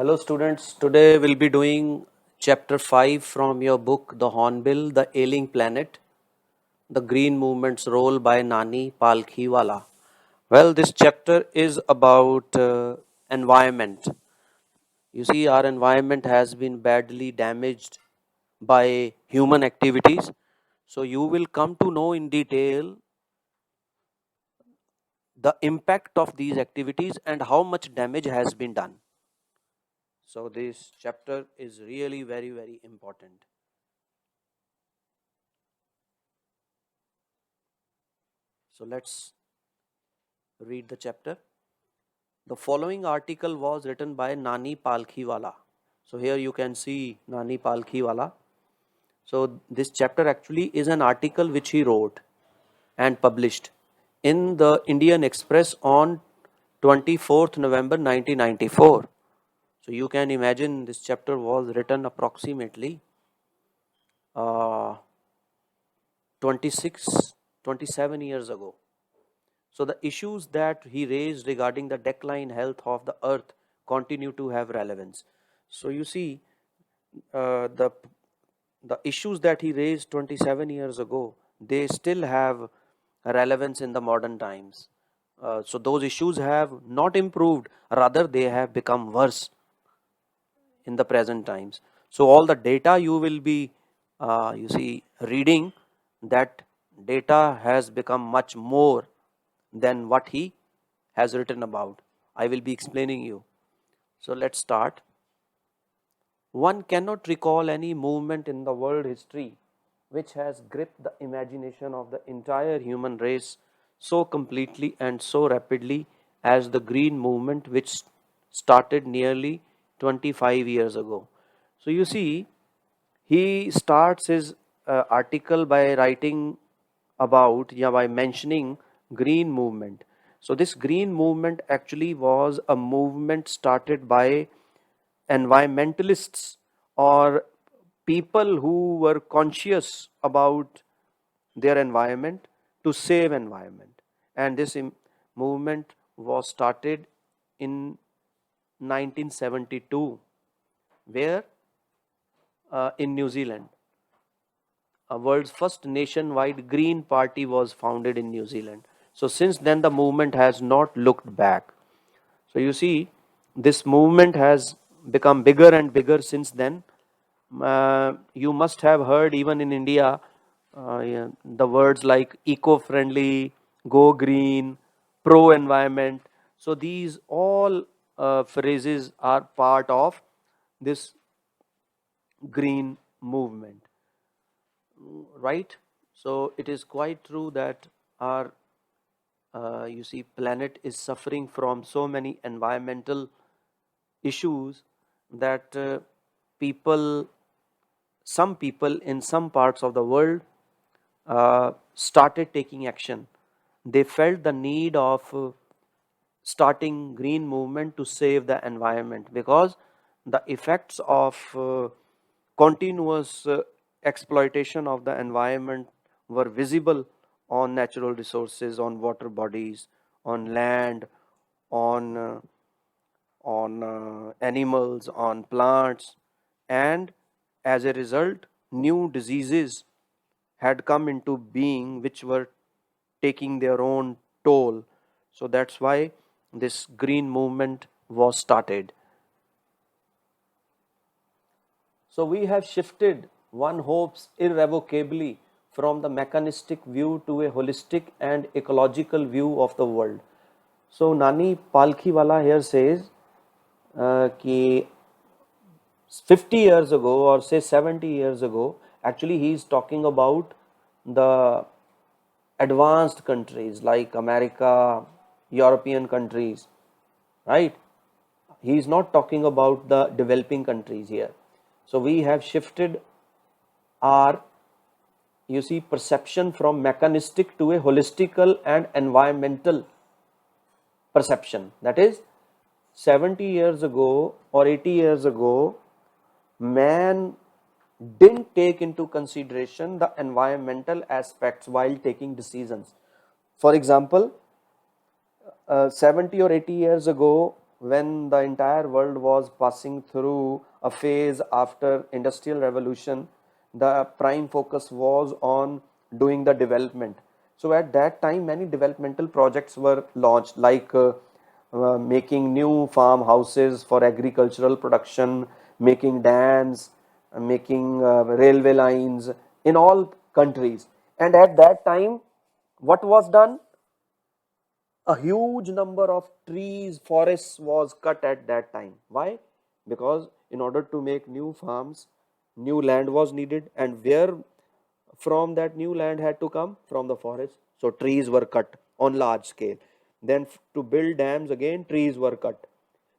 Hello students, today we'll be doing chapter 5 from your book The Hornbill, The Ailing Planet, The Green Movement's Role by Nani Palkhiwala. Well, this chapter is about environment. You see, our environment has been badly damaged by human activities. So you will come to know in detail the impact of these activities and how much damage has been done. So this chapter is really very important. So let's read the chapter. The following article was written by Nani Palkhiwala. So here you can see Nani Palkhiwala. So this chapter actually is an article which he wrote and published in the Indian Express on 24th November 1994. So you can imagine this chapter was written approximately 27 years ago. So the issues that he raised regarding the decline health of the earth continue to have relevance. So you see, the issues that he raised 27 years ago, they still have relevance in the modern times. So those issues have not improved, rather they have become worse in the present times. So all the data you will be, reading, that data has become much more than what he has written about. I will be explaining you. So let's start. One cannot recall any movement in the world history which has gripped the imagination of the entire human race so completely and so rapidly as the green movement, which started nearly 25 years ago. So you see, he starts his article by writing about, by mentioning green movement. So this green movement actually was a movement started by environmentalists or people who were conscious about their environment to save environment. And this movement was started in 1972, where in New Zealand. A world's first nationwide Green Party was founded in New Zealand. So since then, the movement has not looked back. So you see, this movement has become bigger and bigger since then. You must have heard, even in India, the words like eco-friendly, go green, pro-environment. So these all phrases are part of this green movement, right? So it is quite true that our planet is suffering from so many environmental issues that people some people in some parts of the world started taking action. They felt the need of starting green movement to save the environment, because the effects of continuous exploitation of the environment were visible on natural resources, on water bodies, on land, on animals, on plants, and as a result, new diseases had come into being which were taking their own toll. So that's why this green movement was started. So we have shifted, one hopes, irrevocably from the mechanistic view to a holistic and ecological view of the world. So Nani Palkhiwala here says कि 50 years ago, or say 70 years ago, actually he is talking about the advanced countries like America, European countries, right? He is not talking about the developing countries here. So we have shifted our, perception from mechanistic to a holistical and environmental perception. That is, 70 years ago or 80 years ago, man didn't take into consideration the environmental aspects while taking decisions. For example, 70 or 80 years ago, when the entire world was passing through a phase after industrial revolution, the prime focus was on doing the development. So at that time, many developmental projects were launched, like making new farmhouses for agricultural production, making dams, making railway lines in all countries. And at that time, what was done? A huge number of trees, forests was cut at that time. Why? Because in order to make new farms, new land was needed, and where from that new land had to come? From the forest. So trees were cut on large scale. Then to build dams again, trees were cut.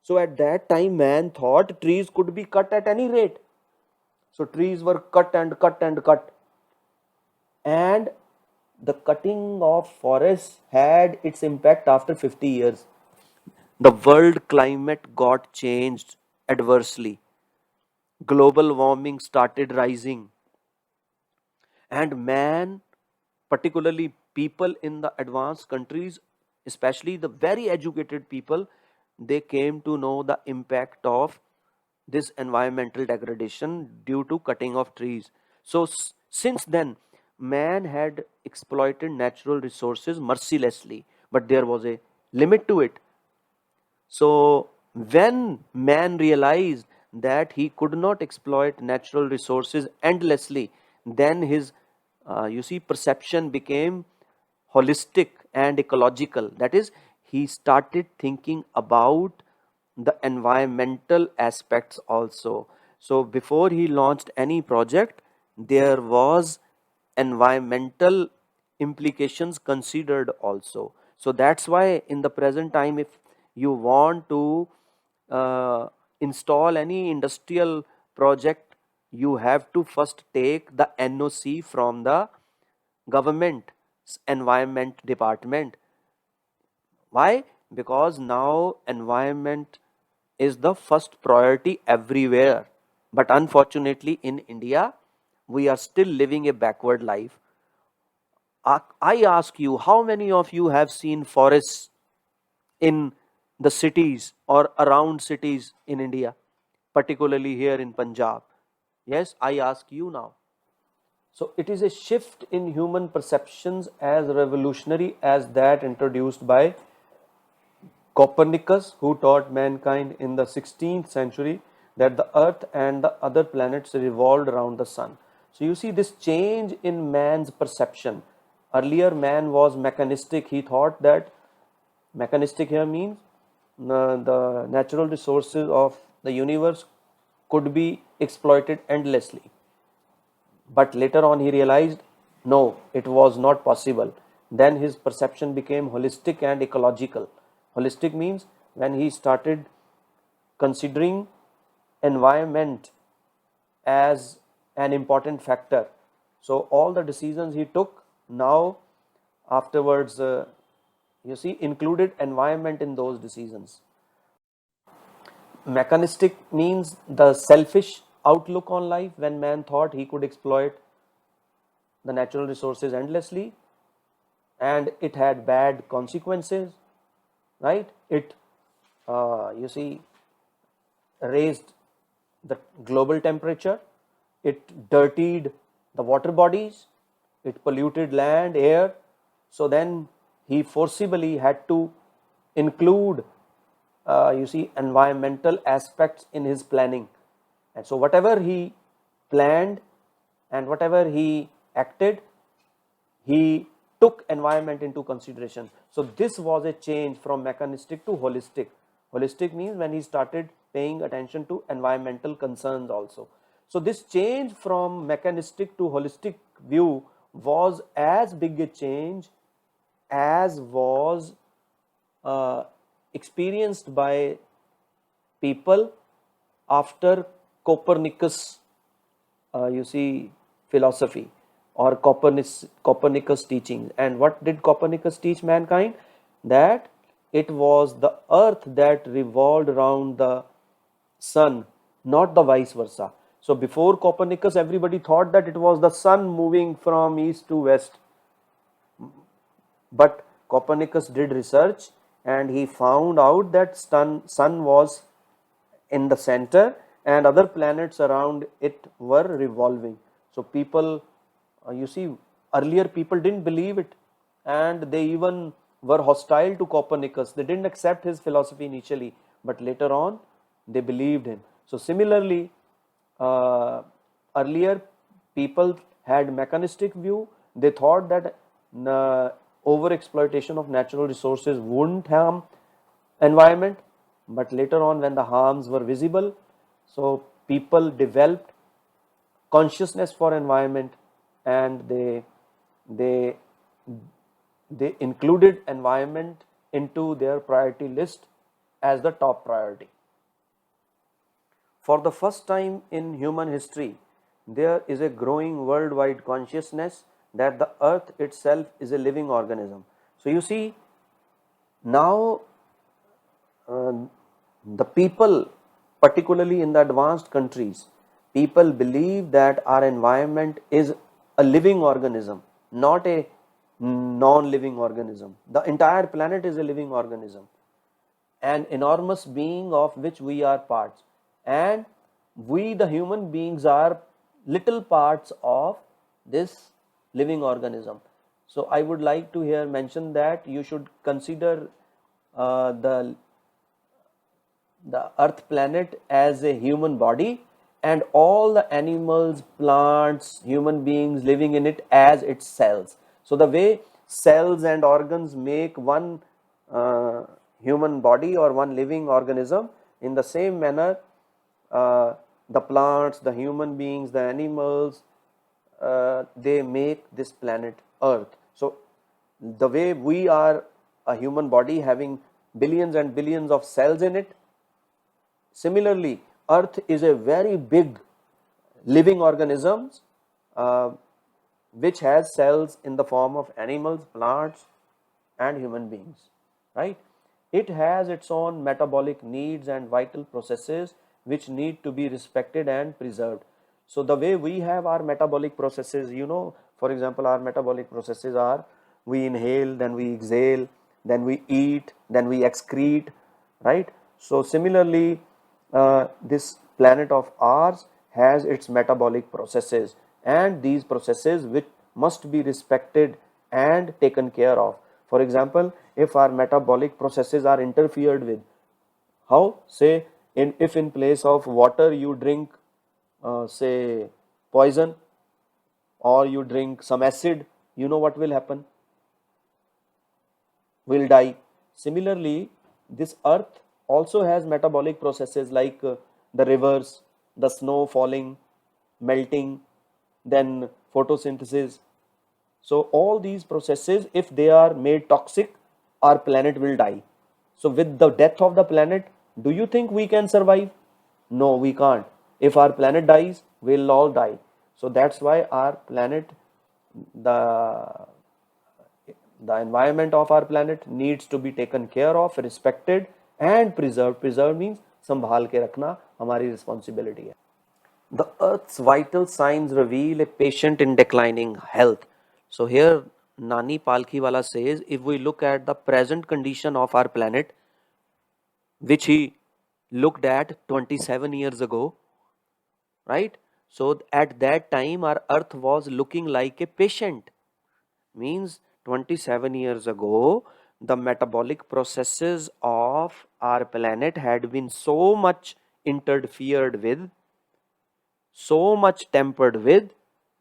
So at that time, man thought trees could be cut at any rate. So trees were cut and cut and cut. And the cutting of forests had its impact after 50 years. The world climate got changed adversely. Global warming started rising, and man, particularly people in the advanced countries, especially the very educated people, they came to know the impact of this environmental degradation due to cutting of trees. So since then, man had exploited natural resources mercilessly, but there was a limit to it. So when man realized that he could not exploit natural resources endlessly, then his you see perception became holistic and ecological. That is, he started thinking about the environmental aspects also. So before he launched any project, there was environmental implications considered also. So that's why in the present time, if you want to uh, install any industrial project, you have to first take the NOC from the government environment department. Why? Because now environment is the first priority everywhere. But unfortunately, in India, we are still living a backward life. I ask you, how many of you have seen forests in the cities or around cities in India, particularly here in Punjab? Yes, I ask you now. So it is a shift in human perceptions as revolutionary as that introduced by Copernicus, who taught mankind in the 16th century that the earth and the other planets revolved around the sun. So you see this change in man's perception. Earlier, man was mechanistic. He thought that mechanistic here means the natural resources of the universe could be exploited endlessly. But later on, he realized no, it was not possible. Then his perception became holistic and ecological. Holistic means when he started considering environment as an important factor. So all the decisions he took now afterwards, you see, included environment in those decisions. Mechanistic means the selfish outlook on life, when man thought he could exploit the natural resources endlessly and it had bad consequences, right? It, you see, raised the global temperature, it dirtied the water bodies, it polluted land, air. So then he forcibly had to include, you see, environmental aspects in his planning. And so whatever he planned and whatever he acted, he took environment into consideration. So this was a change from mechanistic to holistic. Holistic means when he started paying attention to environmental concerns also. So this change from mechanistic to holistic view was as big a change as was experienced by people after Copernicus, you see, philosophy or Copernicus teaching. And what did Copernicus teach mankind? That it was the earth that revolved around the sun, not the vice versa. So before Copernicus, everybody thought that it was the sun moving from east to west. But Copernicus did research and he found out that sun was in the center and other planets around it were revolving. So people, you see, earlier people didn't believe it, and they even were hostile to Copernicus. They didn't accept his philosophy initially, but later on they believed him. So similarly, earlier people had mechanistic view. They thought that over exploitation of natural resources wouldn't harm environment, but later on when the harms were visible, so people developed consciousness for environment, and they they included environment into their priority list as the top priority. For the first time in human history, there is a growing worldwide consciousness that the earth itself is a living organism. So you see, now uh, the people, particularly in the advanced countries, people believe that our environment is a living organism, not a non-living organism. The entire planet is a living organism, an enormous being of which we are parts, and we the human beings are little parts of this living organism. So I would like to here mention that you should consider uh, the the earth planet as a human body, and all the animals, plants, human beings living in it as its cells. So the way cells and organs make one uh, human body or one living organism, in the same manner uh, the plants, the human beings, the animals, they make this planet earth. So the way we are a human body having billions and billions of cells in it, similarly, Earth is a very big living organism uh, which has cells in the form of animals, plants, and human beings. Right? It has its own metabolic needs and vital processes which need to be respected and preserved. So the way we have our metabolic processes, for example, our metabolic processes are: we inhale, then we exhale, then we eat, then we excrete, right? So similarly, this planet of ours has its metabolic processes, and these processes which must be respected and taken care of. For example, if our metabolic processes are interfered with, how? Say, if in place of water you drink, say, poison, or you drink some acid, you know what will happen? Will die. Similarly, this earth also has metabolic processes like the rivers, the snow falling, melting, then photosynthesis. So all these processes, if they are made toxic, our planet will die. So with the death of the planet, do you think we can survive? No, we can't. If our planet dies, we'll all die. So that's why our planet, the the environment of our planet needs to be taken care of, respected and preserved. Preserved means संभाल के रखना हमारी responsibility है. The earth's vital signs reveal a patient in declining health. So here Nani Palkhiwala says, if we look at the present condition of our planet, which he looked at 27 years ago, right? So at that time our earth was looking like a patient. Means 27 years ago, the metabolic processes of our planet had been so much interfered with, so much tampered with,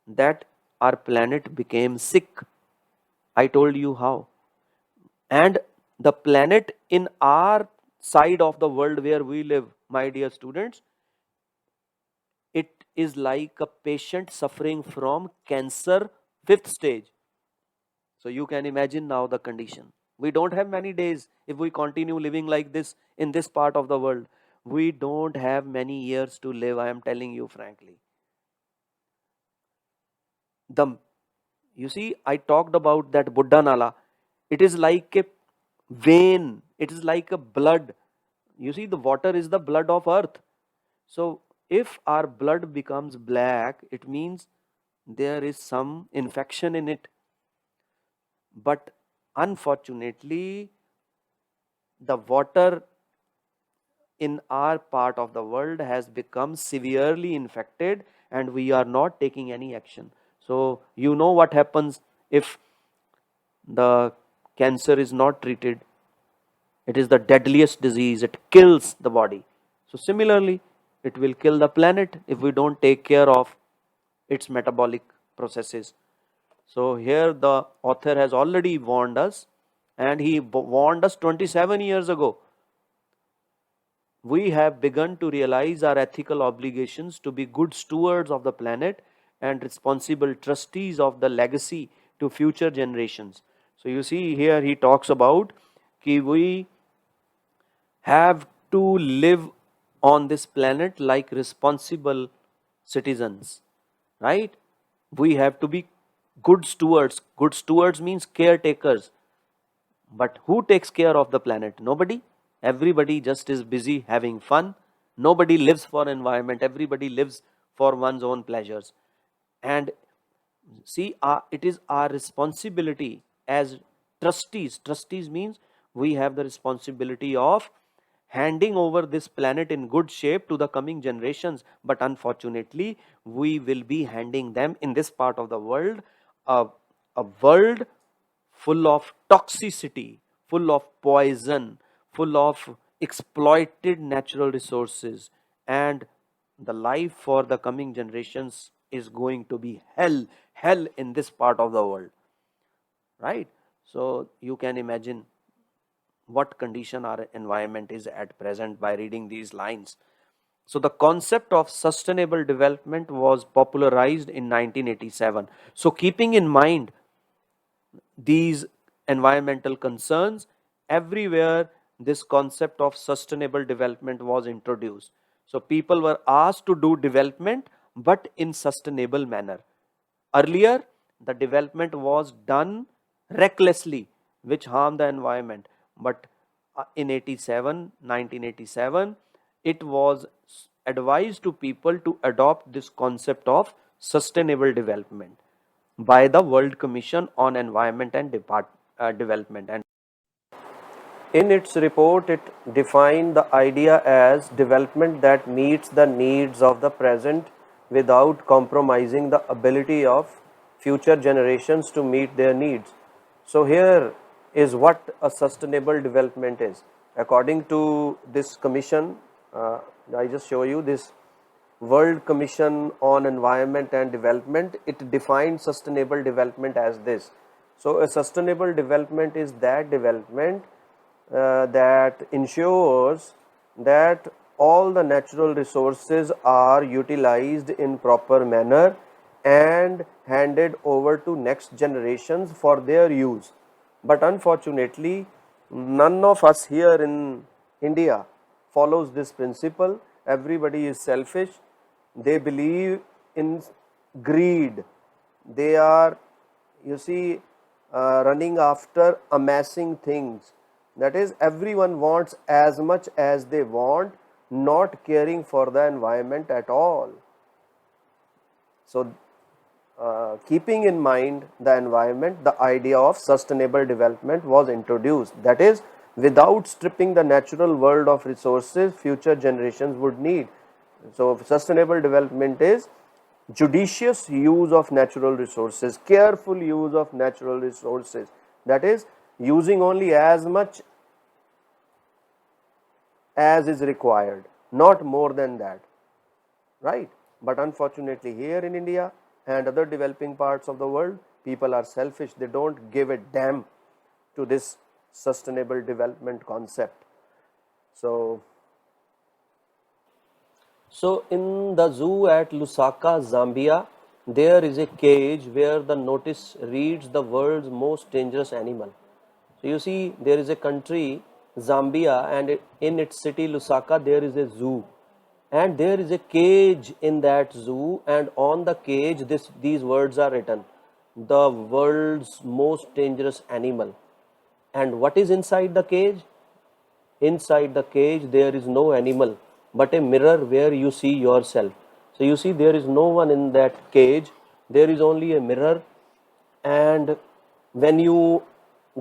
that our planet became sick. I told you how. And the planet in our side of the world where we live, my dear students, it is like a patient suffering from cancer 5th stage. So you can imagine now the condition. We don't have many days if we continue living like this in this part of the world. We don't have many years to live, I am telling you frankly. The You see, I talked about that Buddha Nala. It is like a vein, it is like a blood. You see, the water is the blood of earth. So if our blood becomes black, it means there is some infection in it. But unfortunately, the water in our part of the world has become severely infected and we are not taking any action. So you know what happens if the cancer is not treated. It is the deadliest disease, it kills the body. So similarly, it will kill the planet if we don't take care of its metabolic processes. So here the author has already warned us, and he warned us 27 years ago. We have begun to realize our ethical obligations to be good stewards of the planet and responsible trustees of the legacy to future generations. So you see here he talks about कि we have to live on this planet like responsible citizens, right? We have to be good stewards. Good stewards means caretakers. But who takes care of the planet? Nobody. Everybody just is busy having fun. Nobody lives for environment. Everybody lives for one's own pleasures. And see, it is our responsibility as trustees. Trustees means we have the responsibility of handing over this planet in good shape to the coming generations. But unfortunately, we will be handing them in this part of the world a, a world full of toxicity, full of poison, full of exploited natural resources, and the life for the coming generations is going to be hell in this part of the world, right? So you can imagine what condition our environment is at present by reading these lines. So the concept of sustainable development was popularized in 1987. So keeping in mind these environmental concerns, everywhere this concept of sustainable development was introduced. So people were asked to do development but in sustainable manner. Earlier the development was done recklessly, which harmed the environment, but in 1987 it was advised to people to adopt this concept of sustainable development by the World Commission on Environment and Development. And in its report, it defined the idea as development that meets the needs of the present without compromising the ability of future generations to meet their needs. So here is what a sustainable development is. According to this commission, I just show you this World Commission on Environment and Development, it defines sustainable development as this. So a sustainable development is that development that ensures that all the natural resources are utilized in proper manner and handed over to next generations for their use. But unfortunately, none of us here in India follows this principle. Everybody is selfish. They believe in greed. They are, you see, running after amassing things. That is, everyone wants as much as they want, not caring for the environment at all. So keeping in mind the environment, the idea of sustainable development was introduced. That is, without stripping the natural world of resources future generations would need. So sustainable development is judicious use of natural resources, careful use of natural resources. That is, using only as much as is required, not more than that, right? But unfortunately, here in India and other developing parts of the world, people are selfish. They don't give a damn to this sustainable development concept. So in the zoo at Lusaka, Zambia, there is a cage where the notice reads the world's most dangerous animal. So you see, there is a country, Zambia, and in its city, Lusaka, there is a zoo. And there is a cage in that zoo, and on the cage, these words are written: the world's most dangerous animal. And what is inside the cage? Inside the cage there is no animal but a mirror where you see yourself. So you see, there is no one in that cage, there is only a mirror, and when you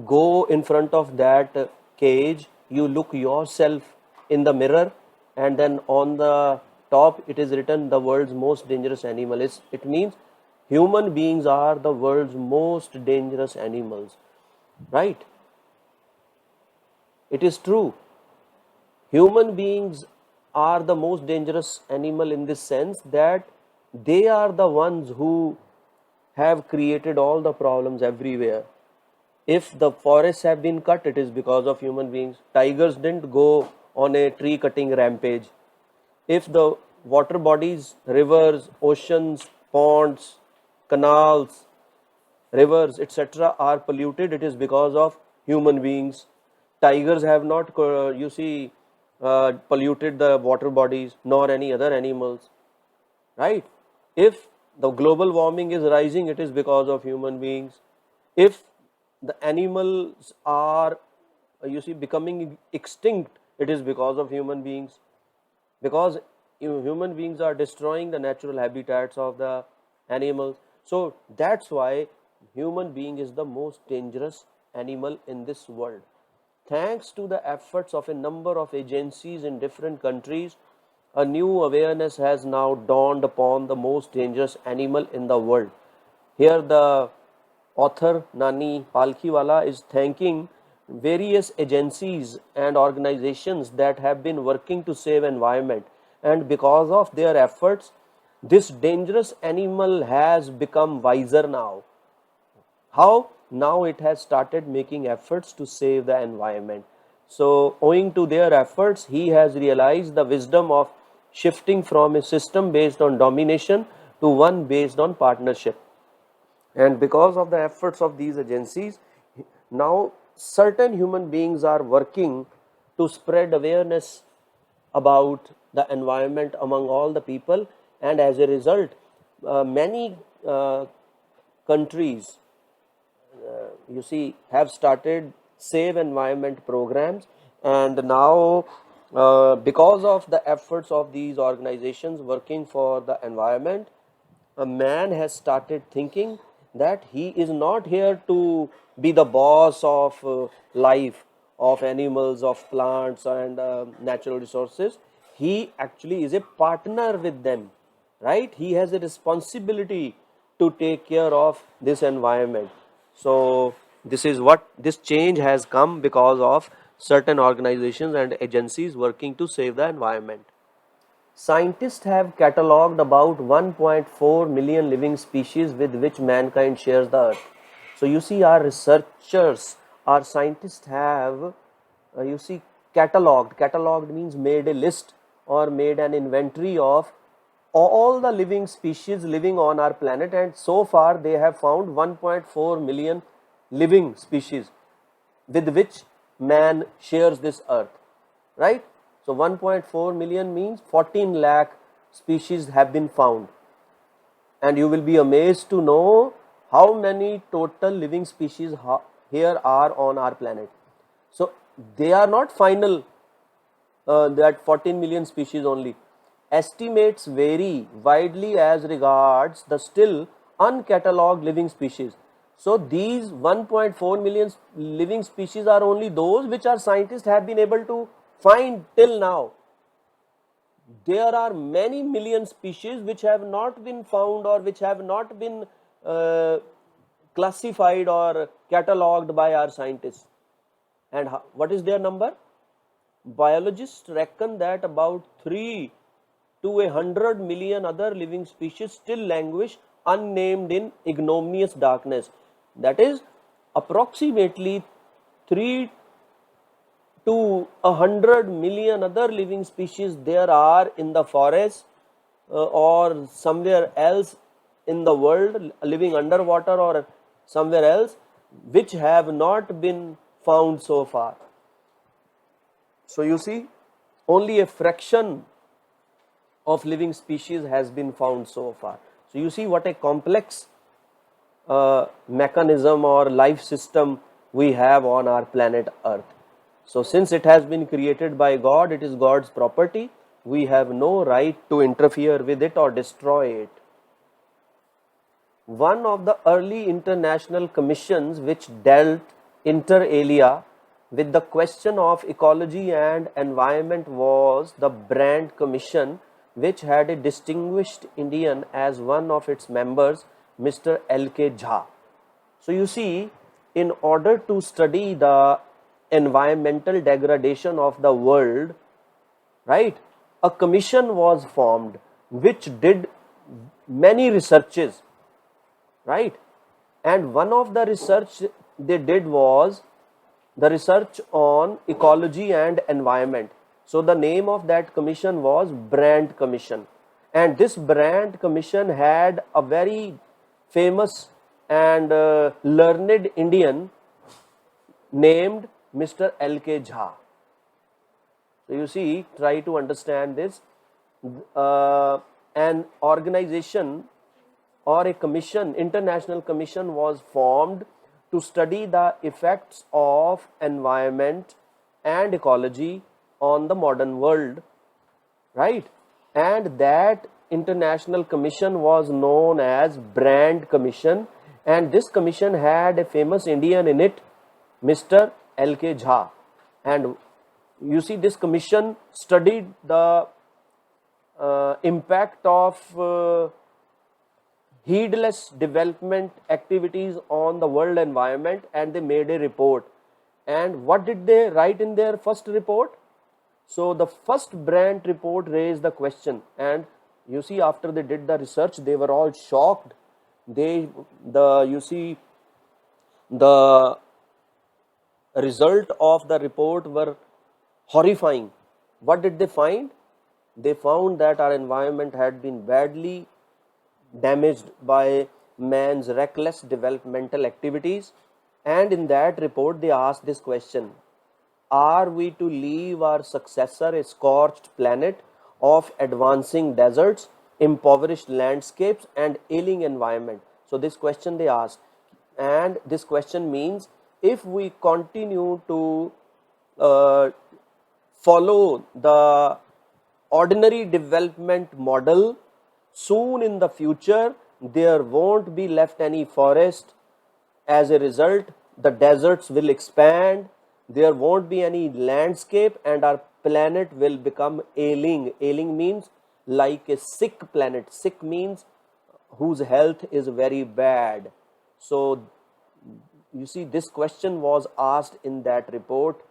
go in front of that cage, you look yourself in the mirror, and then on the top it is written the world's most dangerous animal. It means human beings are the world's most dangerous animals, right? It is true. Human beings are the most dangerous animal in this sense that they are the ones who have created all the problems everywhere. If the forests have been cut, it is because of human beings. Tigers didn't go on a tree cutting rampage. If the water bodies, rivers, oceans, ponds, canals, rivers, etc., are polluted, it is because of human beings. Tigers have not, polluted the water bodies, nor any other animals, right? If the global warming is rising, it is because of human beings. If the animals are, becoming extinct, it is because of human beings, because human beings are destroying the natural habitats of the animals. So that's why human being is the most dangerous animal in this world. Thanks to the efforts of a number of agencies in different countries, a new awareness has now dawned upon the most dangerous animal in the world. Here the author Nani Palkhiwala is thanking various agencies and organizations that have been working to save environment, and because of their efforts this dangerous animal has become wiser now. How? Now it has started making efforts to save the environment. So owing to their efforts, he has realized the wisdom of shifting from a system based on domination to one based on partnership. And because of the efforts of these agencies, now certain human beings are working to spread awareness about the environment among all the people, and as a result, many countries have started save environment programs. And now because of the efforts of these organizations working for the environment, a man has started thinking that he is not here to be the boss of life, of animals, of plants and natural resources. He actually is a partner with them, right? He has a responsibility to take care of this environment. So this is what this change has come because of certain organizations and agencies working to save the environment. Scientists have catalogued about 1.4 million living species with which mankind shares the earth. So you see, our researchers, our scientists have, catalogued means made a list or made an inventory of all the living species living on our planet, and so far they have found 1.4 million living species with which man shares this earth, right? So 1.4 million means 14 lakh species have been found, and you will be amazed to know how many total living species here are on our planet. So they are not final, that 14 million species only. Estimates vary widely as regards the still uncatalogued living species. So these 1.4 million living species are only those which our scientists have been able to find till now. There are many million species which have not been found or which have not been classified or catalogued by our scientists. And what is their number? Biologists reckon that about 3 to 100 million other living species still languish unnamed in ignominious darkness. That is, approximately 3 to 100 million other living species there are in the forest or somewhere else in the world, living underwater or somewhere else, which have not been found so far. So you see, only a fraction of living species has been found so far. So you see what a complex mechanism or life system we have on our planet Earth. So since it has been created by God, it is God's property. We have no right to interfere with it or destroy it. One of the early international commissions which dealt inter alia with the question of ecology and environment was the Brand Commission, which had a distinguished Indian as one of its members, Mr. L.K. Jha. So you see, in order to study the environmental degradation of the world, right, a commission was formed which did many researches, right? And one of the research they did was the research on ecology and environment. So the name of that commission was Brand Commission, and this Brand Commission had a very famous and learned Indian named Mr. L.K. Jha. So you see, try to understand this. An organization or a commission, international commission, was formed to study the effects of environment and ecology on the modern world, right? And that international commission was known as Brand Commission, and this commission had a famous Indian in it, Mr. L.K. Jha. And you see, this commission studied the impact of heedless development activities on the world environment, and they made a report. And what did they write in their first report? So the first Brand report raised the question, and you see, after they did the research, they were all shocked. The result of the report were horrifying. What did they find? They found that our environment had been badly damaged by man's reckless developmental activities. And in that report, they asked this question: are we to leave our successor a scorched planet of advancing deserts, impoverished landscapes, and ailing environment? So this question they asked, and this question means, if we continue to follow the ordinary development model, soon in the future there won't be left any forest. As a result, the deserts will expand, there won't be any landscape, and our planet will become ailing. Ailing means like a sick planet. Sick means whose health is very bad. So you see, this question was asked in that report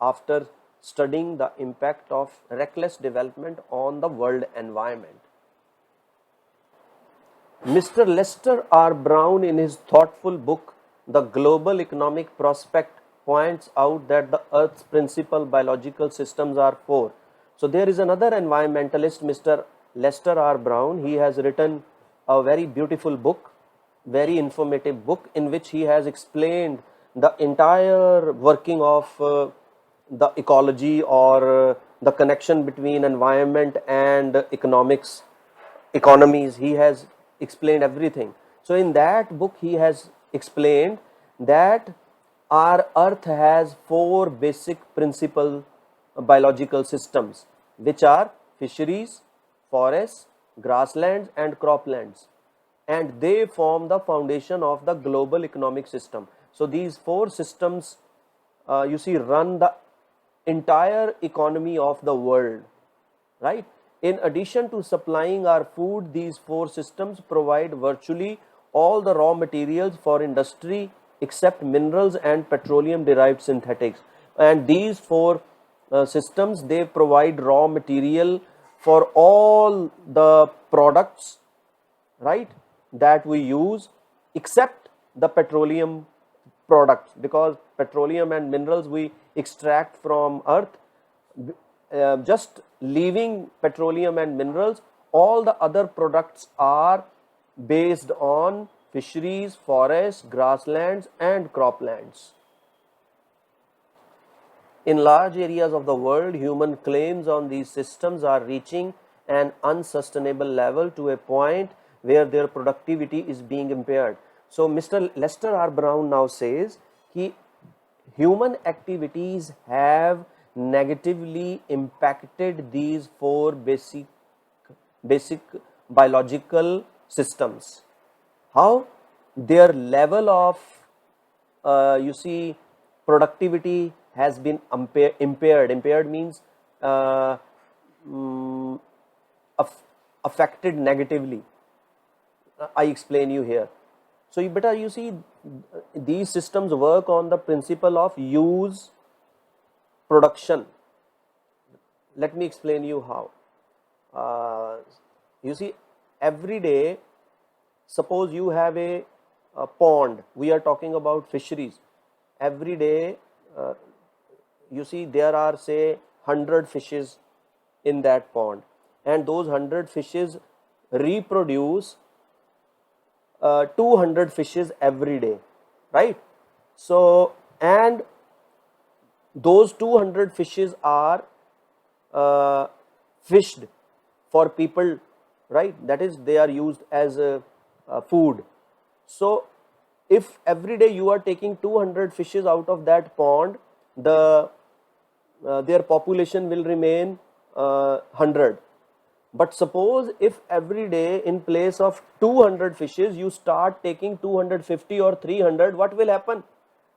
after studying the impact of reckless development on the world environment. Mr. Lester R. Brown, in his thoughtful book, The Global Economic Prospect, points out that the Earth's principal biological systems are four. So there is another environmentalist, Mr. Lester R. Brown. He has written a very beautiful book, very informative book, in which he has explained the entire working of the ecology, or the connection between environment and economies. He has explained everything. So in that book, he has explained that our earth has four basic principal biological systems, which are fisheries, forests, grasslands, and croplands, and they form the foundation of the global economic system. So these four systems, you see, run the entire economy of the world, right? In addition to supplying our food, these four systems provide virtually all the raw materials for industry except minerals and petroleum derived synthetics. And these four systems, they provide raw material for all the products, right, that we use, except the petroleum products, because petroleum and minerals we extract from earth. Just leaving petroleum and minerals, all the other products are based on fisheries, forests, grasslands, and croplands. In large areas of the world, human claims on these systems are reaching an unsustainable level, to a point where their productivity is being impaired. So Mr. Lester R. Brown now says that human activities have negatively impacted these four basic biological systems. How? Their level of you see, productivity has been impaired. Impaired means mm, affected negatively. I explain you here. So you see, these systems work on the principle of use, production. Let me explain you how. You see, every day, suppose you have a pond. We are talking about fisheries. Every day, you see, there are say 100 fishes in that pond, and those 100 fishes reproduce 200 fishes every day, right? So, and those 200 fishes are fished for people, right? That is, they are used as food. So if every day you are taking 200 fishes out of that pond, their population will remain 100. But suppose if every day in place of 200 fishes you start taking 250 or 300, what will happen?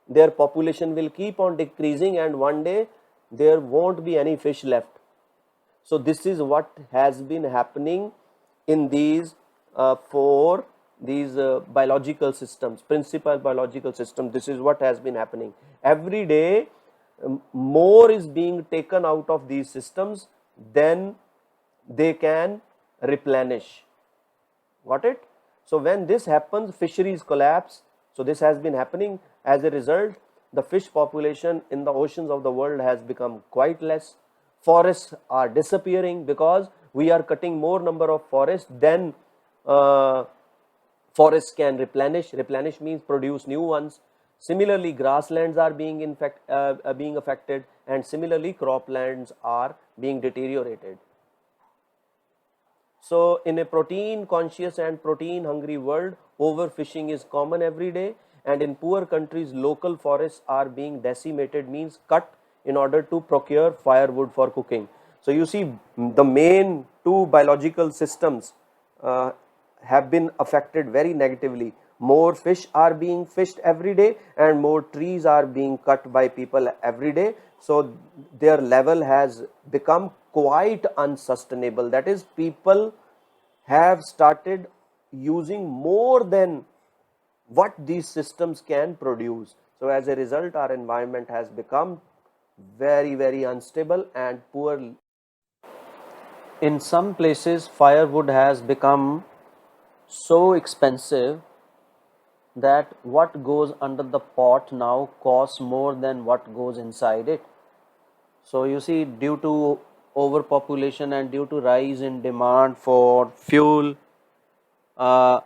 Their population will keep on decreasing, and one day there won't be any fish left. So this is what has been happening in these biological systems, principal biological systems. This is what has been happening. Every day more is being taken out of these systems than they can replenish. Got it? So when this happens, fisheries collapse. So this has been happening. As a result, the fish population in the oceans of the world has become quite less. Forests are disappearing because we are cutting more number of forests than forests can replenish. Replenish means produce new ones. Similarly, grasslands are being affected, and similarly croplands are being deteriorated. So in a protein conscious and protein hungry world, overfishing is common every day, and in poor countries local forests are being decimated, means cut in order to procure firewood for cooking. So you see, the main two biological systems have been affected very negatively. More fish are being fished every day, and more trees are being cut by people every day. So their level has become quite unsustainable. That is, people have started using more than what these systems can produce. So as a result, our environment has become very, very unstable and poor. In some places, firewood has become so expensive that what goes under the pot now costs more than what goes inside it. So you see, due to overpopulation and due to rise in demand for fuel, uh,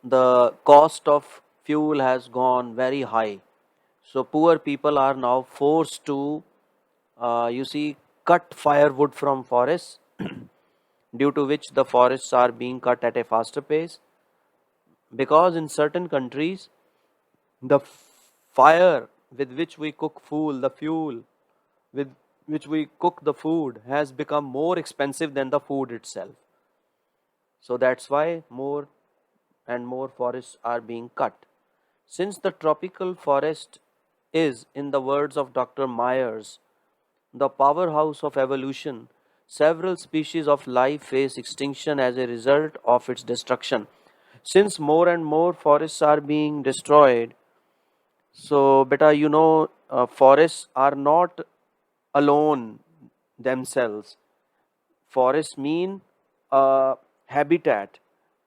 the cost of fuel has gone very high. So poor people are now forced to, you see, cut firewood from forests, due to which the forests are being cut at a faster pace. Because in certain countries, the fire with which we cook food, the fuel with which we cook the food, has become more expensive than the food itself. So that's why more and more forests are being cut. Since the tropical forest is, in the words of Dr. Myers, the powerhouse of evolution, several species of life face extinction as a result of its destruction. Since more and more forests are being destroyed, so beta, forests are not alone themselves. Forests mean habitat,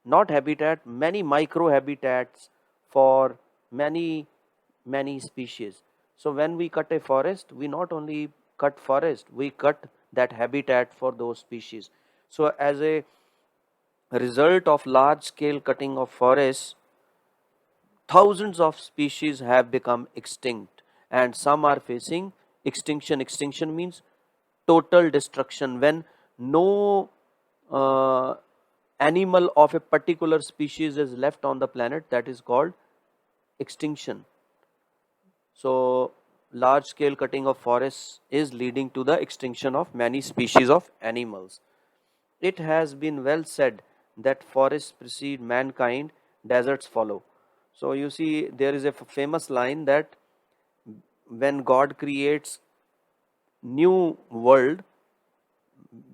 not habitat, many micro habitats for many, many species. So when we cut a forest, we not only cut forest, we cut that habitat for those species. So as a result of large scale cutting of forests, thousands of species have become extinct, and some are facing extinction. Extinction means total destruction, when no uh, animal of a particular species is left on the planet. That is called extinction. So large scale cutting of forests is leading to the extinction of many species of animals. It has been well said that forests precede mankind, deserts follow. So you see, there is a famous line that when God creates new world,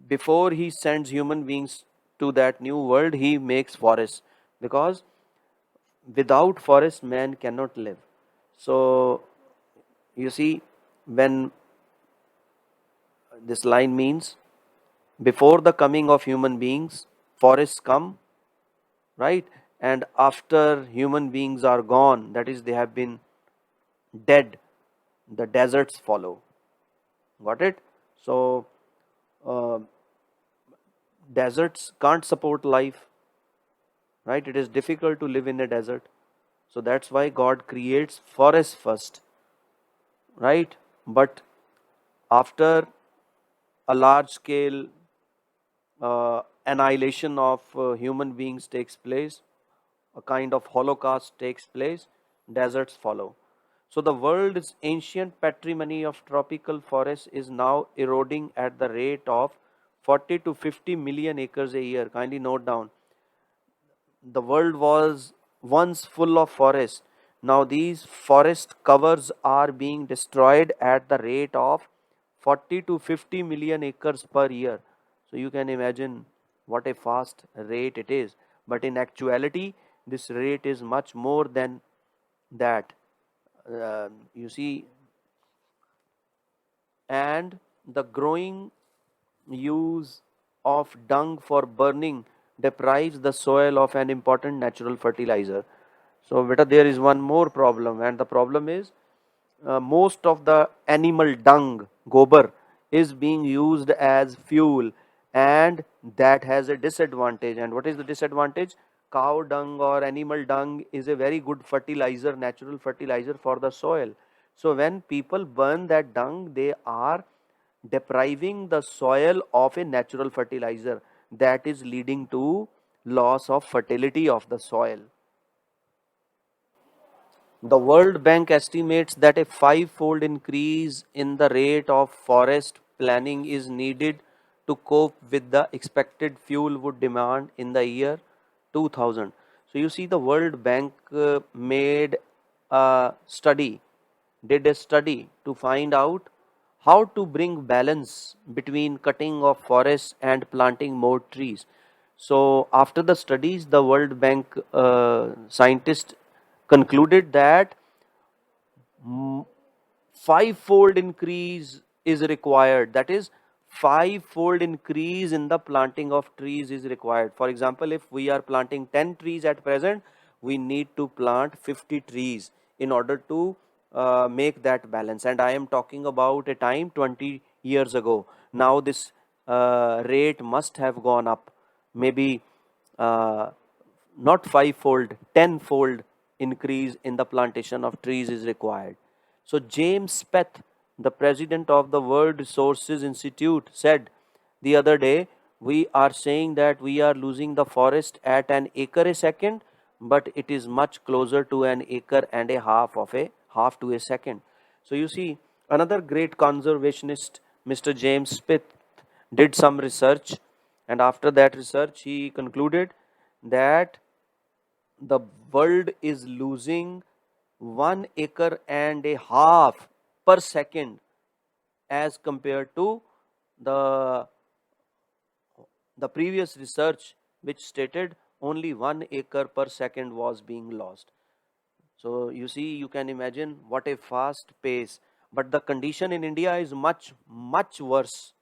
before he sends human beings to that new world, he makes forests, because without forest man cannot live. So you see, when this line means, before the coming of human beings, forests come, right? And after human beings are gone, that is, they have been dead, the deserts follow. Got it? So uh, deserts can't support life, right? It is difficult to live in a desert. So that's why God creates forests first, right? But after a large scale annihilation of human beings takes place, a kind of holocaust takes place, deserts follow. So the world's ancient patrimony of tropical forests is now eroding at the rate of 40 to 50 million acres a year. Kindly note down. The world was once full of forests. Now these forest covers are being destroyed at the rate of 40 to 50 million acres per year. So you can imagine what a fast rate it is. But in actuality, this rate is much more than that. You see, and the growing use of dung for burning deprives the soil of an important natural fertilizer. So, beta, there is one more problem, and the problem is most of the animal dung, gobar, is being used as fuel, and that has a disadvantage. And what is the disadvantage? Cow dung or animal dung is a very good fertilizer, natural fertilizer for the soil. So, when people burn that dung, they are depriving the soil of a natural fertilizer, that is leading to loss of fertility of the soil. The World Bank estimates that a five-fold increase in the rate of forest planning is needed to cope with the expected fuel wood demand in the year 2000. So you see, the World Bank made a study, did a study to find out how to bring balance between cutting of forests and planting more trees. So after the studies, the World Bank scientists concluded that five-fold increase is required. That is, five-fold increase in the planting of trees is required. For example, if we are planting 10 trees at present, we need to plant 50 trees in order to make that balance. And I am talking about a time 20 years ago. Now this rate must have gone up, maybe uh, not five-fold, tenfold increase in the plantation of trees is required. So James Speth, the president of the World Resources Institute, said the other day, we are saying that we are losing the forest at an acre a second, but it is much closer to an acre and a half of a half to a second. So you see, another great conservationist, Mr. James Speth, did some research, and after that research, he concluded that the world is losing 1 acre and a half per second, as compared to the the previous research, which stated only 1 acre per second was being lost. So you see, you can imagine what a fast pace. But the condition in India is much worse.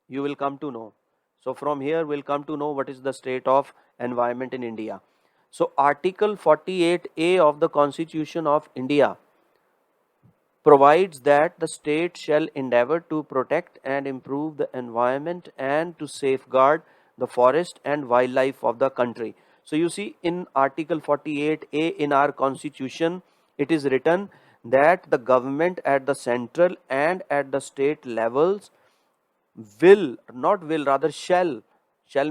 You will come to know. So from here we'll come to know what is the state of environment in India. So Article 48A of the Constitution of India provides that the state shall endeavor to protect and improve the environment and to safeguard the forest and wildlife of the country. So you see, in Article 48A in our constitution, it is written that the government at the central and at the state levels will, not will, rather shall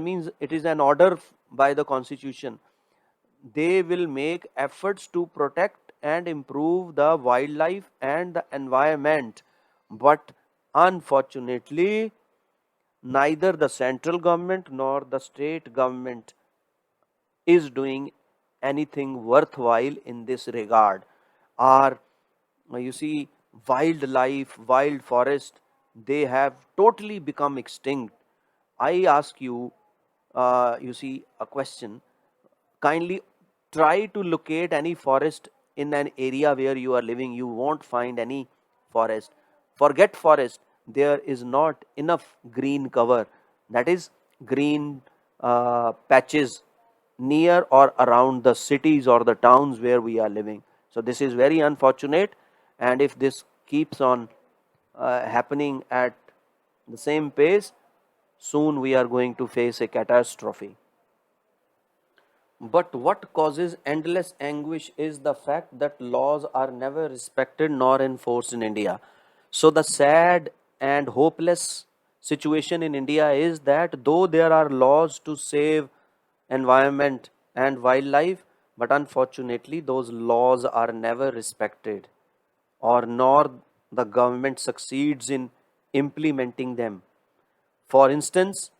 means it is an order by the constitution. They will make efforts to protect and improve the wildlife and the environment. But unfortunately, neither the central government nor the state government is doing anything worthwhile in this regard. Our, you see, wildlife, wild forest, they have totally become extinct. I ask you, you see, a question. Kindly try to locate any forest in an area where you are living. You won't find any forest. Forget forest. There is not enough green cover, that is, green patches near or around the cities or the towns where we are living. So, this is very unfortunate, and if this keeps on happening at the same pace, soon we are going to face a catastrophe. But what causes endless anguish is the fact that laws are never respected nor enforced in India. So, the sad and hopeless situation in India is that though there are laws to save environment and wildlife, but unfortunately, those laws are never respected, or nor the government succeeds in implementing them. For instance,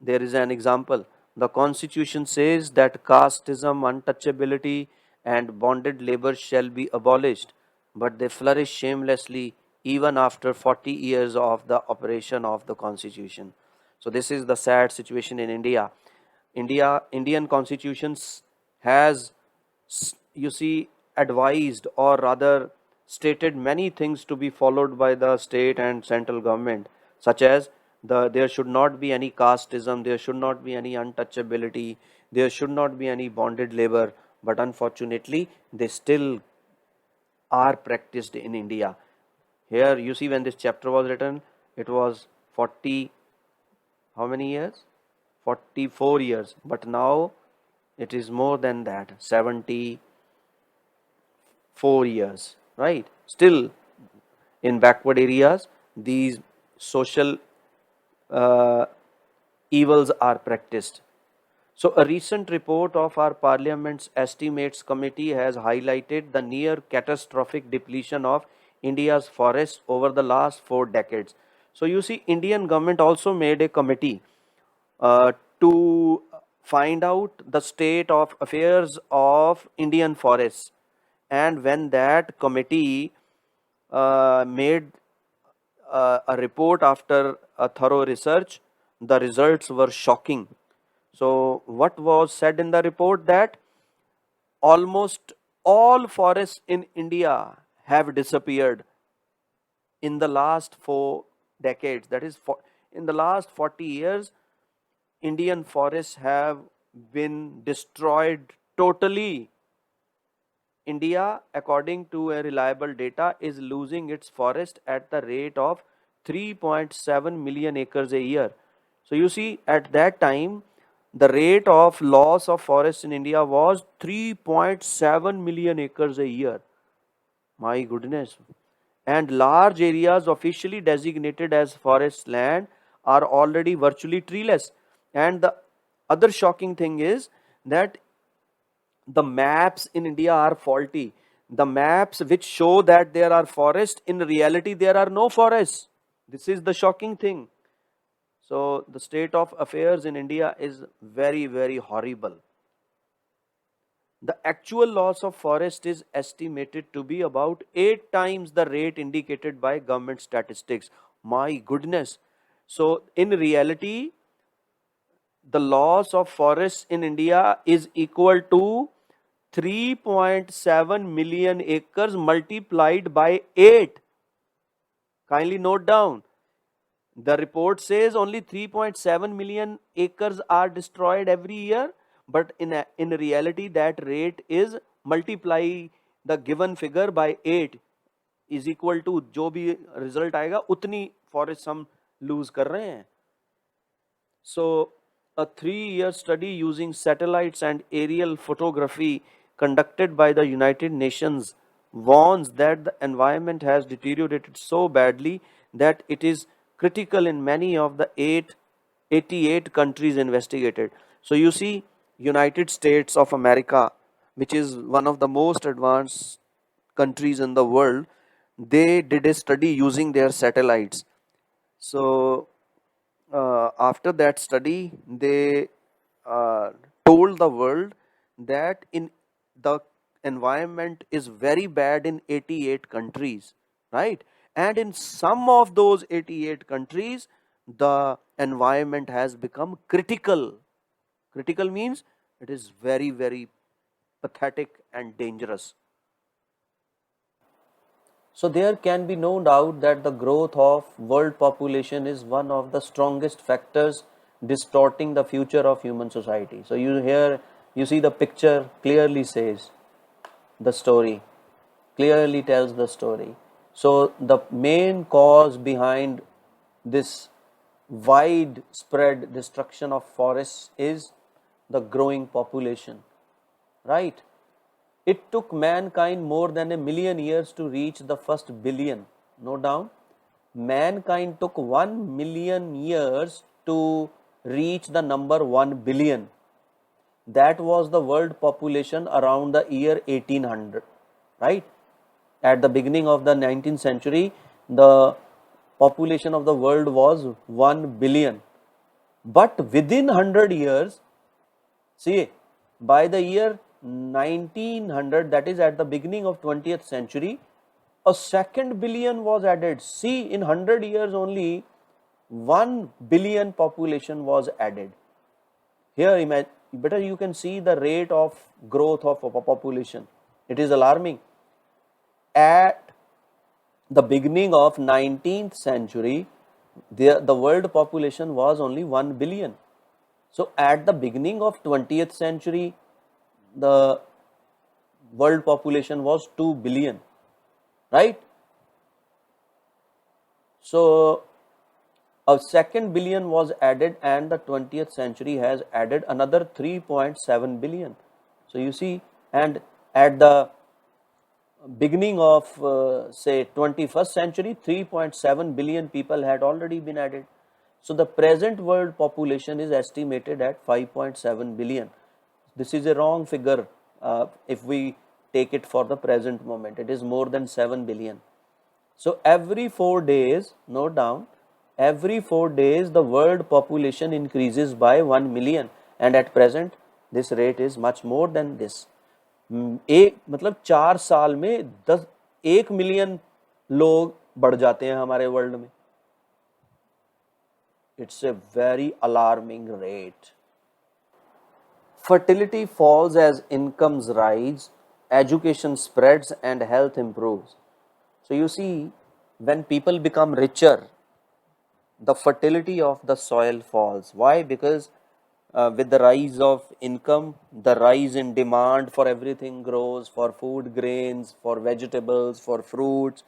there is an example. The constitution says that casteism, untouchability, and bonded labor shall be abolished, but they flourish shamelessly even after 40 years of the operation of the constitution. So this is the sad situation in India. Indian constitutions has, you see, advised, or rather stated, many things to be followed by the state and central government, such as there should not be any casteism, there should not be any untouchability, there should not be any bonded labor, but unfortunately they still are practiced in India. Here you see, when this chapter was written, it was 40, how many years? 44 years, but now it is more than that, 74 years, right? Still, in backward areas, these social uh, evils are practiced. So, a recent report of our Parliament's Estimates Committee has highlighted the near catastrophic depletion of India's forests over the last 4 decades. So, you see, Indian government also made a committee to find out the state of affairs of Indian forests. And when that committee made a report after a thorough research, the results were shocking. So, what was said in the report? That almost all forests in India have disappeared in the last 4 decades. That is, in the last 40 years, Indian forests have been destroyed totally. India, according to a reliable data, is losing its forest at the rate of 3.7 million acres a year. So you see, at that time, the rate of loss of forests in India was 3.7 million acres a year. My goodness. And large areas officially designated as forest land are already virtually treeless. And the other shocking thing is that the maps in India are faulty. The maps which show that there are forests, in reality, there are no forests. This is the shocking thing. So, the state of affairs in India is very, very horrible. The actual loss of forest is estimated to be about 8 times the rate indicated by government statistics. My goodness. So, in reality, the loss of forests in India is equal to 3.7 million acres multiplied by 8. Kindly note down. The report says only 3.7 million acres are destroyed every year, but in reality, that rate is multiply the given figure by 8 is equal to जो भी result आएगा उतनी forest हम lose कर रहे हैं. So, a 3-year study using satellites and aerial photography conducted by the United Nations warns that the environment has deteriorated so badly that it is critical in many of the 88 countries investigated. So, you see, United States of America, which is one of the most advanced countries in the world, they did a study using their satellites. So, after that study, they told the world that in the environment is very bad in 88 countries, right? And in some of those 88 countries, the environment has become critical. Critical means it is very, very pathetic and dangerous. So there can be no doubt that the growth of world population is one of the strongest factors distorting the future of human society. So you see the picture clearly says the story, clearly tells the story. So the main cause behind this widespread destruction of forests is the growing population, right? It took mankind more than a million years to reach the first billion. No doubt. Mankind took 1 million years to reach the number 1 billion. That was the world population around the year 1800, right? At the beginning of the 19th century, the population of the world was 1 billion. But within 100 years, see, by the year 1900, that is at the beginning of 20th century, a second billion was added. See, in 100 years only 1 billion population was added. Here, better you can see the rate of growth of a population. It is alarming. At the beginning of 19th century, the world population was only 1 billion. So at the beginning of 20th century, the world population was 2 billion, right? So a second billion was added, and the 20th century has added another 3.7 billion. So you see, and at the beginning of say 21st century, 3.7 billion people had already been added. So the present world population is estimated at 5.7 billion. This is a wrong figure if we take it for the present moment. It is more than 7 billion. So every 4 days, note down, every 4 days the world population increases by 1 million, and at present this rate is much more than this. एक मतलब 4 साल में 1 million लोग बढ़ जाते हैं हमारे world में. It's a very alarming rate. Fertility falls as incomes rise, education spreads, and health improves. So you see, when people become richer, the fertility of the soil falls. Why? Because with the rise of income, the rise in demand for everything grows, for food grains, for vegetables, for fruits.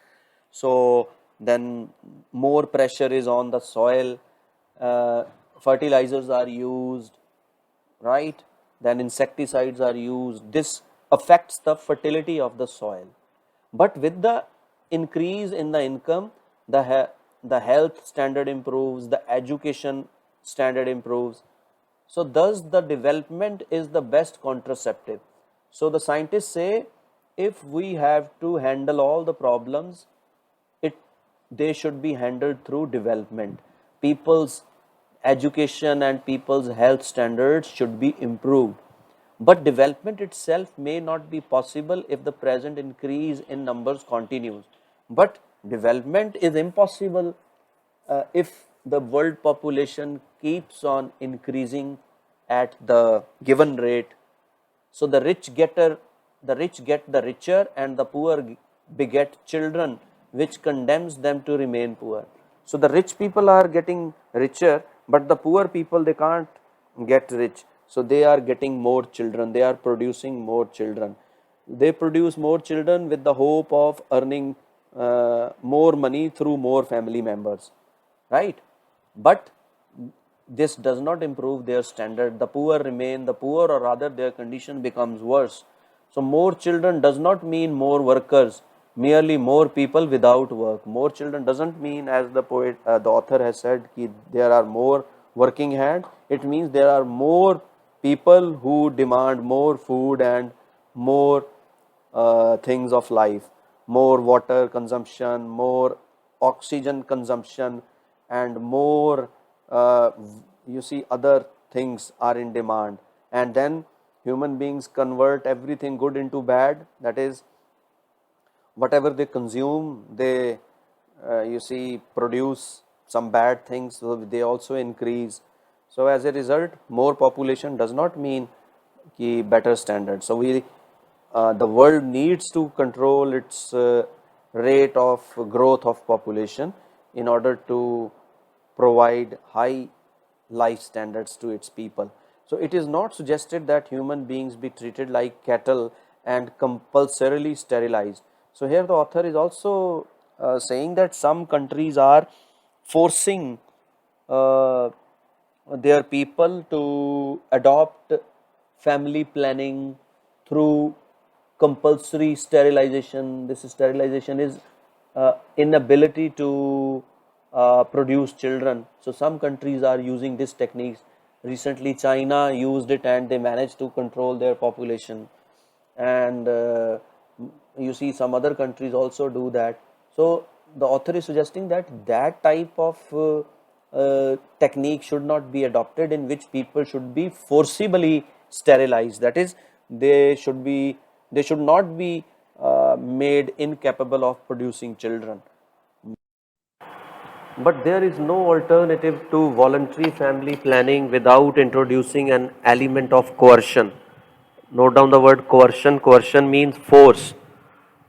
So then more pressure is on the soil, fertilizers are used, right? Then insecticides are used. This affects the fertility of the soil. But with the increase in the income, the health standard improves, the education standard improves. So thus the development is the best contraceptive. So the scientists say if we have to handle all the problems, they should be handled through development. People's education and people's health standards should be improved. But development itself may not be possible if the present increase in numbers continues. But development is impossible if the world population keeps on increasing at the given rate. So the rich get the richer, and the poor beget children, which condemns them to remain poor. So the rich people are getting richer, but the poor people, they can't get rich. So they are getting more children, they are producing more children. They produce more children with the hope of earning more money through more family members, right? But this does not improve their standard. The poor remain the poor, or rather their condition becomes worse. So more children does not mean more workers, merely more people without work. More children doesn't mean, as the author has said, that there are more working hands. It means there are more people who demand more food and more things of life, more water consumption, more oxygen consumption, and more you see other things are in demand. And then human beings convert everything good into bad. That is, whatever they consume, they you see, produce some bad things, so they also increase. So as a result, more population does not mean ki better standards. So the world needs to control its rate of growth of population in order to provide high life standards to its people. So it is not suggested that human beings be treated like cattle and compulsorily sterilized. So here the author is also saying that some countries are forcing uh, their people to adopt family planning through compulsory sterilization. This sterilization is inability to produce children. So some countries are using this techniques. Recently China used it and they managed to control their population, and you see some other countries also do that. So the author is suggesting that that type of technique should not be adopted, in which people should be forcibly sterilized. That is, they should not be made incapable of producing children. But there is no alternative to voluntary family planning without introducing an element of coercion. Note down the word coercion. Coercion means force.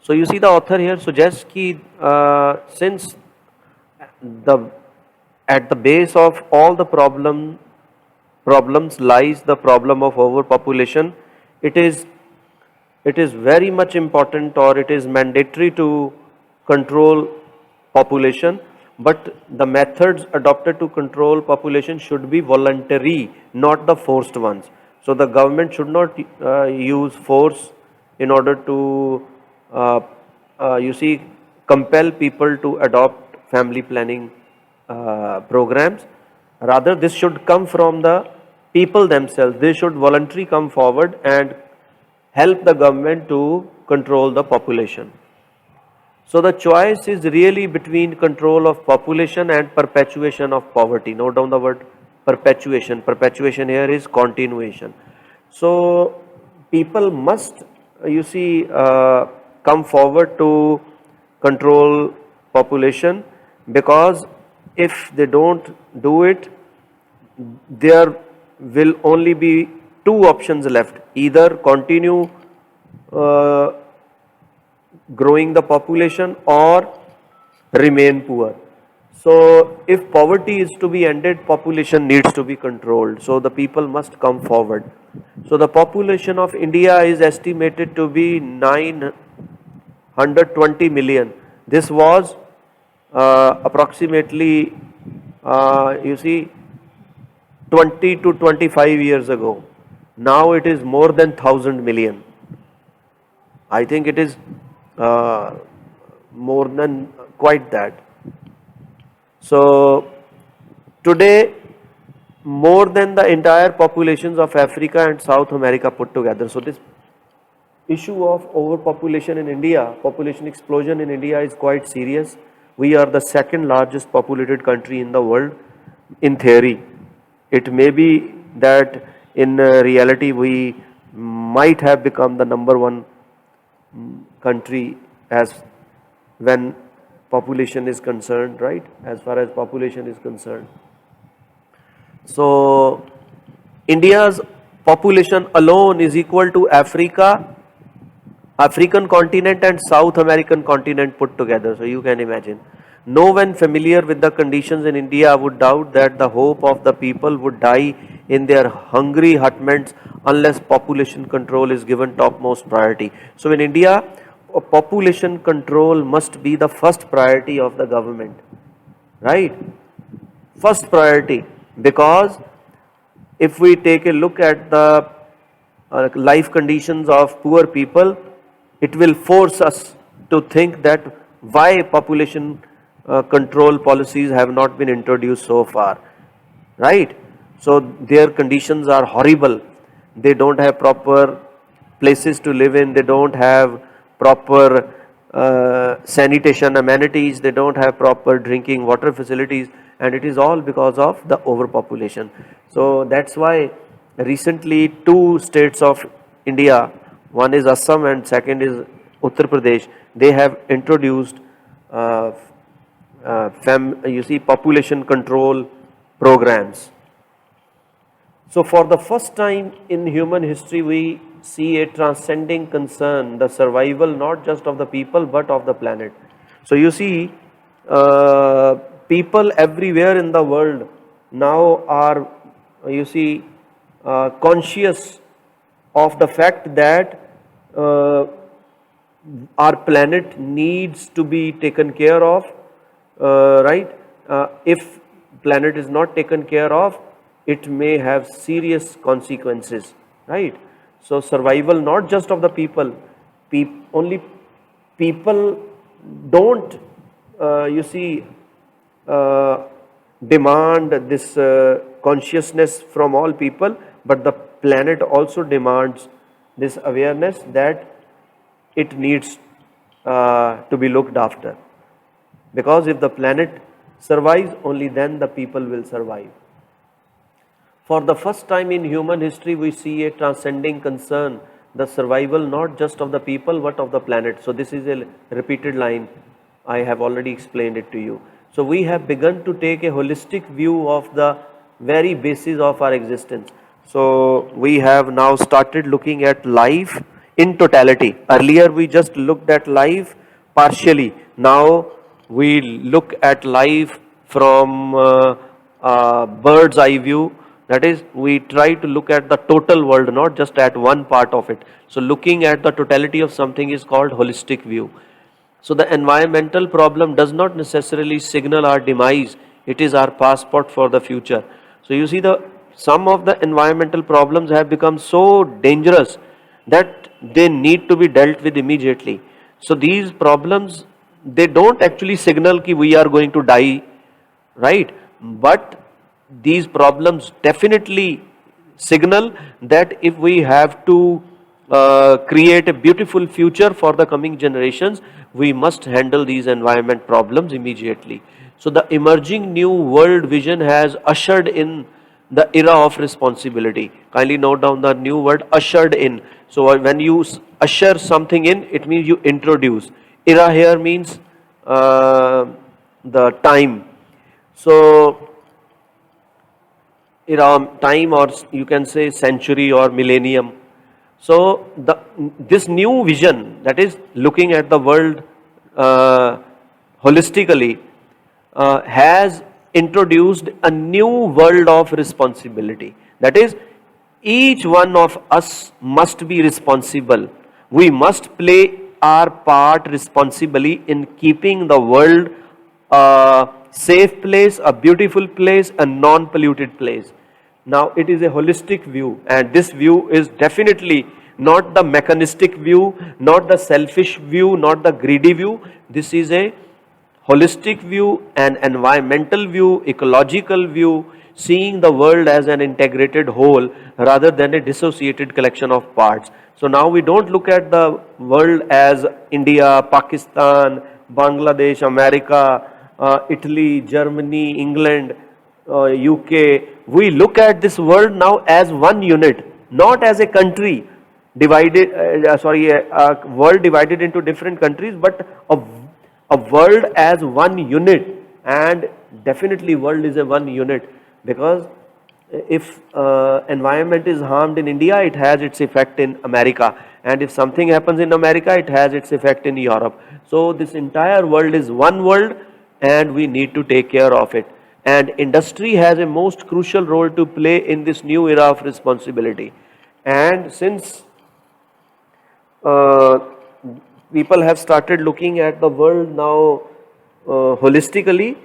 So you see, the author here suggests that since the at the base of all the problems lies the problem of overpopulation, it is it is very much important, or it is mandatory to control population, but the methods adopted to control population should be voluntary, not the forced ones. So the government should not use force in order to you see, compel people to adopt family planning programs. Rather, this should come from the people themselves. They should voluntarily come forward and help the government to control the population. So the choice is really between control of population and perpetuation of poverty. Note down the word perpetuation. Perpetuation here is continuation. So people must, you see, come forward to control population, because if they don't do it, there will only be two options left: either continue uh, growing the population or remain poor. So if poverty is to be ended, population needs to be controlled. So the people must come forward. So the population of India is estimated to be 920 million. This was approximately, you see, 20 to 25 years ago. Now it is more than 1000 million. I think it is more than quite that. So today, more than the entire populations of Africa and South America put together. So this issue of overpopulation in India, population explosion in India, is quite serious. We are the second largest populated country in the world. In theory, it may be that in reality we might have become the number one country as when population is concerned, right? As far as population is concerned. So India's population alone is equal to African continent and South American continent put together. So you can imagine. No one familiar with the conditions in India would doubt that the hope of the people would die in their hungry hutments unless population control is given topmost priority. So in India, population control must be the first priority of the government, right? First priority, because if we take a look at the life conditions of poor people, it will force us to think that why population control policies have not been introduced so far, right? So their conditions are horrible. They don't have proper places to live in. They don't have proper sanitation amenities. They don't have proper drinking water facilities, and it is all because of the overpopulation. So that's why recently two states of India, one is Assam and second is Uttar Pradesh, they have introduced uh, you see, population control programs. So for the first time in human history, we see a transcending concern, the survival not just of the people but of the planet. So you see, people everywhere in the world now are, you see, conscious of the fact that our planet needs to be taken care of, right? If planet is not taken care of, it may have serious consequences, right? So survival not just of the people, only people don't, you see, uh, demand this consciousness from all people, but the planet also demands this awareness that it needs to be looked after. Because if the planet survives, only then the people will survive. For the first time in human history, we see a transcending concern, the survival not just of the people but of the planet. So this is a repeated line. I have already explained it to you. So we have begun to take a holistic view of the very basis of our existence. So we have now started looking at life in totality. Earlier we just looked at life partially. Now we look at life from bird's eye view. That is, we try to look at the total world, not just at one part of it. So looking at the totality of something is called holistic view. So the environmental problem does not necessarily signal our demise, it is our passport for the future. So you see, some of the environmental problems have become so dangerous that they need to be dealt with immediately. So these problems, they don't actually signal that we are going to die, right? But these problems definitely signal that if we have to create a beautiful future for the coming generations, we must handle these environment problems immediately. So the emerging new world vision has ushered in the era of responsibility. Kindly note down the new word, ushered in. So when you usher something in, it means you introduce. Era here means the time. So era, time, or you can say century or millennium. So this new vision, that is looking at the world holistically, has introduced a new world of responsibility. That is, each one of us must be responsible. We must play our part responsibly in keeping the world a safe place, a beautiful place, a non-polluted place. Now it is a holistic view, and this view is definitely not the mechanistic view, not the selfish view, not the greedy view. This is a holistic view, an environmental view, ecological view, seeing the world as an integrated whole rather than a dissociated collection of parts. So now we don't look at the world as India, Pakistan, Bangladesh, America, Italy, Germany, England, UK. We look at this world now as one unit, not as a country divided, a world divided into different countries, but a world as one unit. And definitely world is a one unit, because if environment is harmed in India, it has its effect in America, and if something happens in America, it has its effect in Europe. So this entire world is one world, and we need to take care of it. And industry has a most crucial role to play in this new era of responsibility. And since people have started looking at the world now holistically,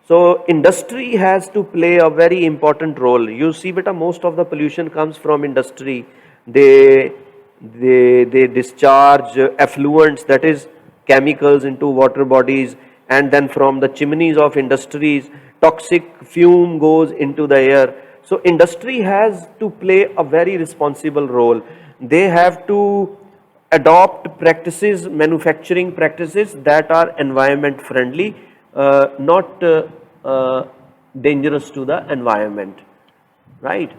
so industry has to play a very important role. You see, beta, most of the pollution comes from industry. They discharge effluents, that is chemicals, into water bodies, and then from the chimneys of industries, toxic fume goes into the air. So industry has to play a very responsible role. They have to adopt practices, manufacturing practices that are environment friendly, not dangerous to the environment, right?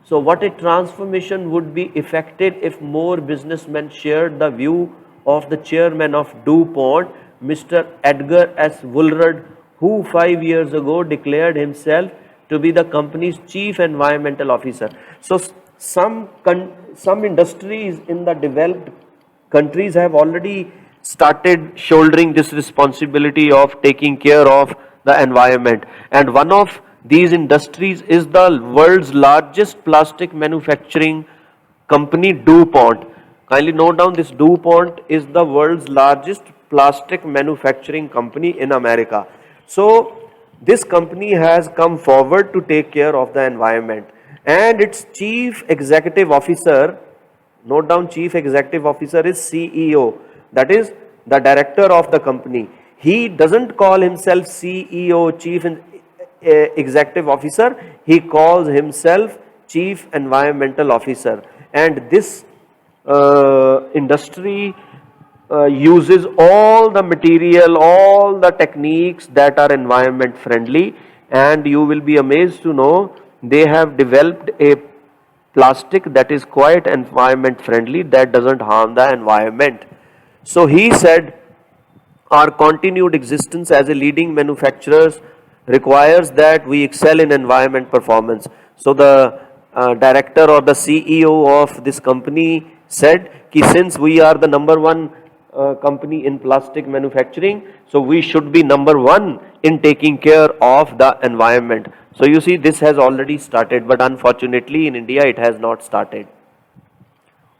So what a transformation would be effected if more businessmen shared the view of the chairman of DuPont, Mr. Edgar S. Woolard, who 5 years ago declared himself to be the company's chief environmental officer. So some industries in the developed countries have already started shouldering this responsibility of taking care of the environment, and one of these industries is the world's largest plastic manufacturing company, DuPont. Kindly note down, this DuPont is the world's largest plastic manufacturing company in America. So this company has come forward to take care of the environment, and its chief executive officer, note down, chief executive officer is CEO, that is the director of the company. He doesn't call himself CEO, chief executive officer, he calls himself chief environmental officer. And this industry uses all the material, all the techniques that are environment friendly, and you will be amazed to know they have developed a plastic that is quite environment friendly, that doesn't harm the environment. So he said, our continued existence as a leading manufacturers requires that we excel in environment performance. So the director or the CEO of this company said, ki since we are the number one company in plastic manufacturing, so we should be number one in taking care of the environment. So you see, this has already started, but unfortunately in India it has not started.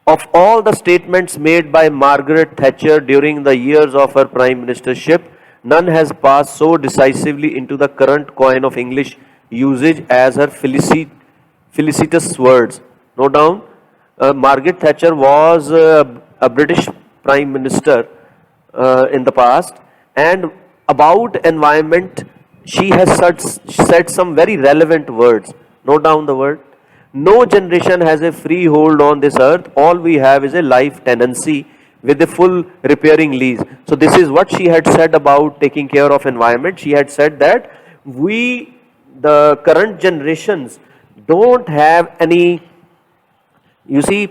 Of all the statements made by Margaret Thatcher during the years of her prime ministership, none has passed so decisively into the current coin of English usage as her felicitous words. Note down, Margaret Thatcher was a British prime minister in the past, and about environment she has said some very relevant words. Note down the word. No generation has a free hold on this earth. All we have is a life tenancy with a full repairing lease. So this is what she had said about taking care of environment. She had said that we, the current generations, don't have any, you see,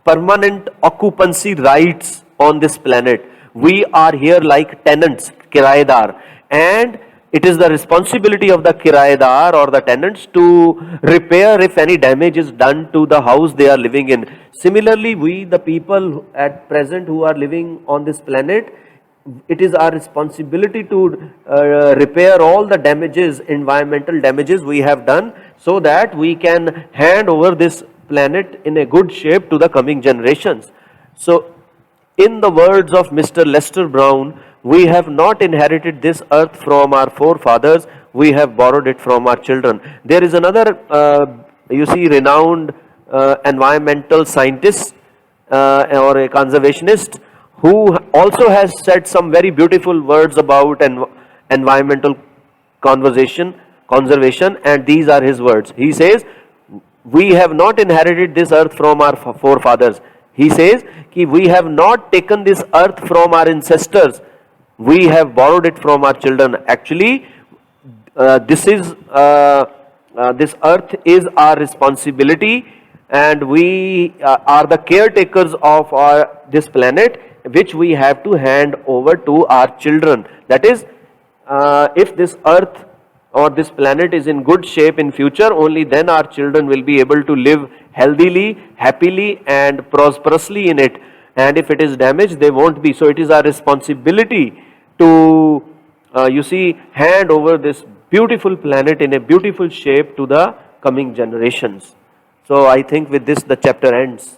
permanent occupancy rights on this planet. We are here like tenants, kirayedar, and it is the responsibility of the kirayedar or the tenants to repair if any damage is done to the house they are living in. Similarly, we, the people at present who are living on this planet, it is our responsibility to repair all the damages, environmental damages we have done, so that we can hand over this planet in a good shape to the coming generations. So, in the words of Mr. Lester Brown, we have not inherited this earth from our forefathers, we have borrowed it from our children. There is another, you see, renowned environmental scientist or a conservationist who also has said some very beautiful words about environmental conservation, and these are his words. He says, we have not inherited this earth from our forefathers. He says, ki we have not taken this earth from our ancestors, we have borrowed it from our children. Actually, this earth is our responsibility, and we are the caretakers of this planet, which we have to hand over to our children. That is, if this earth or this planet is in good shape in future, only then our children will be able to live healthily, happily and prosperously in it. And if it is damaged, they won't be. So it is our responsibility to, you see, hand over this beautiful planet in a beautiful shape to the coming generations. So I think with this the chapter ends.